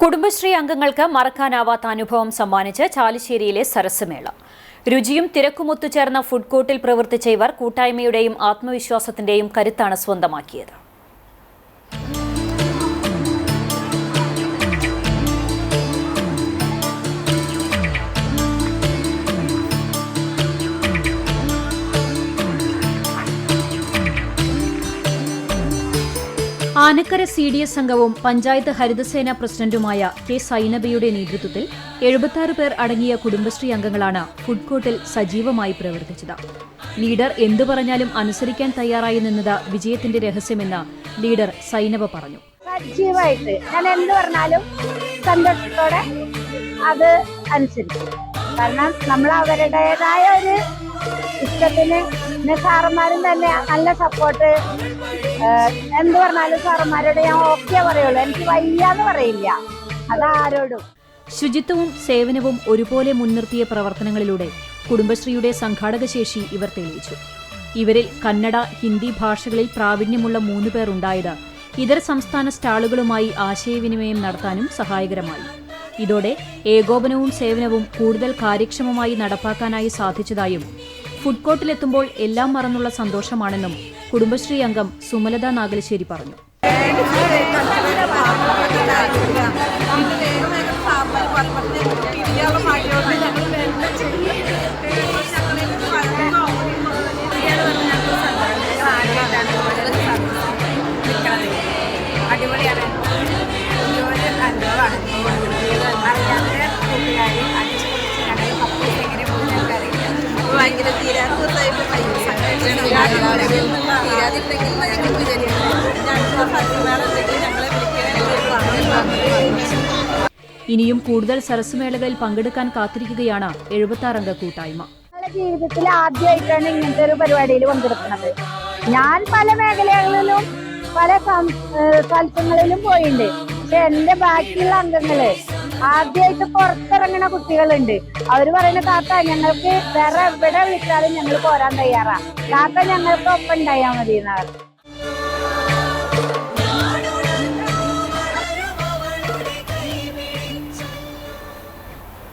കുടുംബശ്രീ അംഗങ്ങൾക്ക് മറക്കാനാവാത്ത അനുഭവം സമ്മാനിച്ച് ചാലിശ്ശേരിയിലെ സരസ് മേള. രുചിയും തിരക്കും ഒത്തുചേർന്ന ഫുഡ് കോർട്ടിൽ പ്രവർത്തിച്ച ഇവർ കൂട്ടായ്മയുടെയും ആത്മവിശ്വാസത്തിന്റെയും കരുത്താണ് സ്വന്തമാക്കിയത്. ആനക്കര CDS അംഗവും പഞ്ചായത്ത് ഹരിതസേന പ്രസിഡന്റുമായ കെ സൈനബയുടെ നേതൃത്വത്തിൽ 76 പേർ അടങ്ങിയ കുടുംബശ്രീ അംഗങ്ങളാണ് ഫുഡ് കോർട്ടിൽ സജീവമായി പ്രവർത്തിച്ചത്. ലീഡർ എന്തു പറഞ്ഞാലും അനുസരിക്കാൻ തയ്യാറായി നിന്നത് വിജയത്തിന്റെ രഹസ്യമെന്ന് ലീഡർ സൈനബ പറഞ്ഞു. സജീവമായിട്ട് ഞാൻ എന്ത് പറഞ്ഞാലും സന്തോഷത്തോടെ അത് അനുസരിക്കും. കാരണം നമ്മൾ അവരുടേതായ ഒരു ഇഷ്ടത്തിന് സാറന്മാരും തന്നെ നല്ല സപ്പോർട്ട്. എന്ത് പറഞ്ഞാലും സാറന്മാരോട് ഞാൻ ഓക്കെ പറയുള്ളൂ, എനിക്ക് വയ്യാന്ന് പറയില്ല അതാരോടും. ശുചിത്വവും സേവനവും ഒരുപോലെ മുൻനിർത്തിയ പ്രവർത്തനങ്ങളിലൂടെ കുടുംബശ്രീയുടെ സംഘാടക ശേഷി ഇവർ തെളിയിച്ചു. ഇവരിൽ കന്നഡ, ഹിന്ദി ഭാഷകളിൽ പ്രാവീണ്യമുള്ള 3 പേർ ഉണ്ടായത് ഇതര സംസ്ഥാന സ്റ്റാളുകളുമായി ആശയവിനിമയം നടത്താനും സഹായകരമായി. ഇതോടെ ഏകോപനവും സേവനവും കൂടുതൽ കാര്യക്ഷമമായി നടപ്പാക്കാനായി സാധിച്ചതായും ഫുഡ് കോർട്ടിലെത്തുമ്പോൾ എല്ലാം മറന്നുള്ള സന്തോഷമാണെന്നും കുടുംബശ്രീ അംഗം സുമലത നാഗലശ്ശേരി പറഞ്ഞു. ഇനിയും കൂടുതൽ സരസ് മേളകളിൽ പങ്കെടുക്കാൻ കാത്തിരിക്കുകയാണ് 76 അംഗ കൂട്ടായ്മ. ജീവിതത്തിൽ ആദ്യമായിട്ടാണ് ഇങ്ങനത്തെ ഒരു പരിപാടിയിൽ പങ്കെടുക്കുന്നത്. ഞാൻ പല മേഖലകളിലും പല സ്ഥലങ്ങളിലും പോയിട്ടുണ്ട്. പക്ഷെ എന്റെ ബാക്കിയുള്ള അംഗങ്ങള് ആദ്യമായിട്ട് പുറത്തിറങ്ങുന്ന കുട്ടികളുണ്ട്. അവര് പറയുന്ന താത്ത ഞങ്ങൾക്ക് വേറെ എവിടെ വിളിച്ചാലും ഞങ്ങൾ പോരാൻ തയ്യാറാ, താത്ത ഞങ്ങൾക്ക് ഒപ്പം ഉണ്ടായാൽ മതി എന്നാണ്.